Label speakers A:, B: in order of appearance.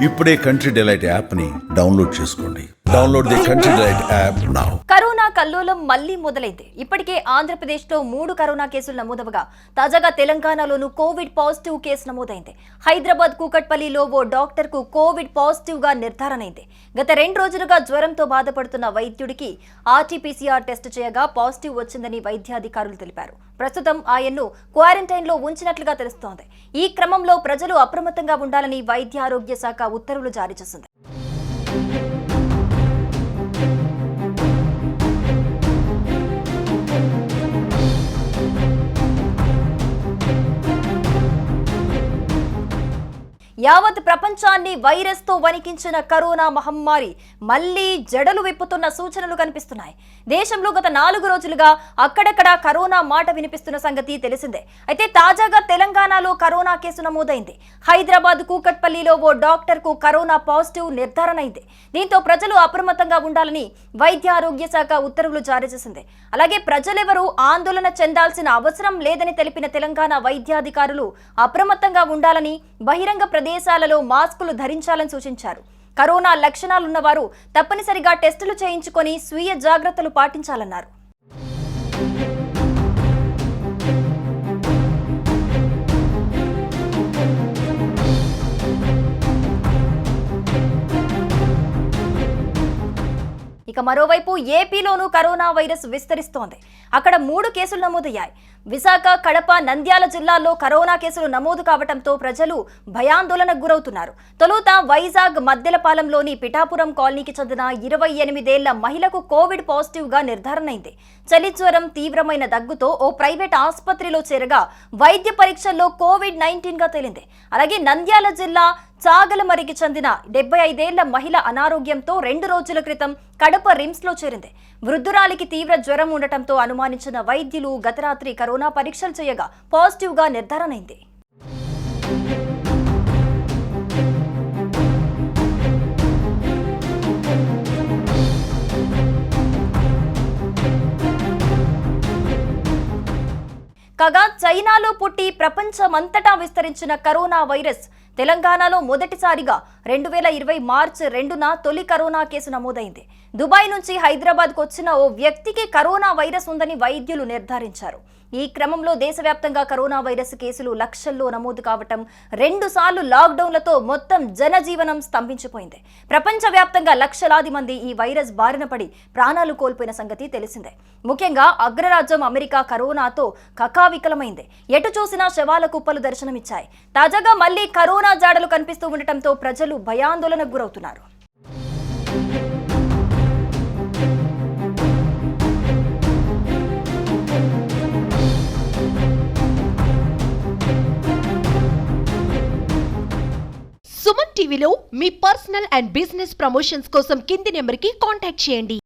A: ఇప్పుడే country delight app ని download చేసుకోండి. Download the country delight app now.
B: Corona కల్లోలం మళ్లీ మొదలైంది. ఇప్పటికే ఆంధ్రప్రదేశ్ లో 3 కరోనా కేసులు నమోదవగా తాజాగా తెలంగాణలోనూ కోవిడ్ పాజిటివ్ కేసు నమోదైంది. హైదరాబాద్ కూకట్పల్లిలో ఓ డాక్టర్ కు కోవిడ్ పాజిటివ్ గా నిర్ధారణ అయింది. గత 2 రోజులుగా జ్వరంతో బాధపడుతున్న వైద్యుడికి ఆర్టీపీసీఆర్ టెస్ట్ చేయగా పాజిటివ్ వచ్చిందని వైద్యాధికారులు తెలిపారు. ప్రస్తుతం ఆయన్ను క్వారంటైన్ లో ఉంచినట్లుగా తెలుస్తోంది. ఈ క్రమంలో ప్రజలు అప్రమత్తంగా ఉండాలని వైద్య ఆరోగ్య శాఖ ఉత్తర్వులు జారీ చేసింది. యావత్ ప్రపంచాన్ని వైరస్ తో వణికించిన కరోనా మహమ్మారి మళ్లీ జడలు విప్పుతున్న సూచనలు కనిపిస్తున్నాయి. దేశంలో గత 4 రోజులుగా అక్కడక్కడ కరోనా మాట వినిపిస్తున్న సంగతి తెలిసిందే. అయితే తాజాగా తెలంగాణలో కరోనా కేసు నమోదైంది. హైదరాబాద్ కూకట్పల్లిలో ఓ డాక్టర్ కు కరోనా పాజిటివ్ నిర్ధారణ అయింది. దీంతో ప్రజలు అప్రమత్తంగా ఉండాలని వైద్య ఆరోగ్య శాఖ ఉత్తర్వులు జారీ చేసింది. అలాగే ప్రజలెవరూ ఆందోళన చెందాల్సిన అవసరం లేదని తెలిపిన తెలంగాణ వైద్యాధికారులు అప్రమత్తంగా ఉండాలని, బహిరంగ ప్రదేశాలలో మాస్కులు ధరించాలని సూచించారు. కరోనా లక్షణాలున్న వారు తప్పనిసరిగా టెస్టులు చేయించుకొని స్వీయ జాగ్రత్తలు పాటించాలన్నారు. ఇక మరోవైపు ఏపీలోనూ కరోనా వైరస్ విస్తరిస్తోంది. అక్కడ 3 కేసులు నమోదయ్యాయి. విశాఖ, కడప, నంద్యాల జిల్లాల్లో కరోనా కేసులు నమోదు కావడంతో ప్రజలు భయాందోళనకు గురవుతున్నారు. తొలుత వైజాగ్ మద్దెలపాలెంలోని పిఠాపురం కాలనీకి చెందిన 28 ఏళ్ల మహిళకు కోవిడ్ పాజిటివ్ గా నిర్ధారణ అయింది. చలి జ్వరం, తీవ్రమైన దగ్గుతో ఓ ప్రైవేట్ ఆసుపత్రిలో చేరగా వైద్య పరీక్షల్లో కోవిడ్-19 గా తేలింది. అలాగే నంద్యాల జిల్లా చాగలమరికి చెందిన 75 ఏళ్ల మహిళ అనారోగ్యంతో 2 రోజుల క్రితం కడప రిమ్స్ లో చేరింది. వృద్ధురాలికి తీవ్ర జ్వరం ఉండటంతో అనుమానించిన వైద్యులు గత రాత్రి కరోనా పరీక్షలు చేయగా పాజిటివ్ గా నిర్ధారణ అయింది. కాగా చైనాలో పుట్టి ప్రపంచమంతటా విస్తరించిన కరోనా వైరస్ తెలంగాణలో మొదటిసారిగా 2020 మార్చి 2న తొలి కరోనా కేసు నమోదైంది. దుబాయ్ నుంచి హైదరాబాద్కు వచ్చిన ఓ వ్యక్తికి కరోనా వైరస్ ఉందని వైద్యులు నిర్ధారించారు. ఈ క్రమంలో దేశవ్యాప్తంగా కరోనా వైరస్ కేసులు లక్షల్లో నమోదు కావటం, 2 సార్లు లాక్డౌన్లతో మొత్తం జనజీవనం స్తంభించిపోయింది. ప్రపంచవ్యాప్తంగా లక్షలాది మంది ఈ వైరస్ బారిన పడి ప్రాణాలు కోల్పోయిన సంగతి తెలిసిందే. ముఖ్యంగా అగ్రరాజ్యం అమెరికా కరోనాతో కకావికలమైంది. ఎటు చూసినా శవాల కుప్పలు దర్శనమిచ్చాయి. తాజాగా మళ్లీ కరోనా జాడలు కనిపిస్తూ ఉండటంతో ప్రజలు భయాందోళనకు గురవుతున్నారు.
C: సుమన్ టీవీలో మీ పర్సనల్ అండ్ బిజినెస్ ప్రమోషన్స్ కోసం కింది నెంబర్కి కాంటాక్ట్ చేయండి.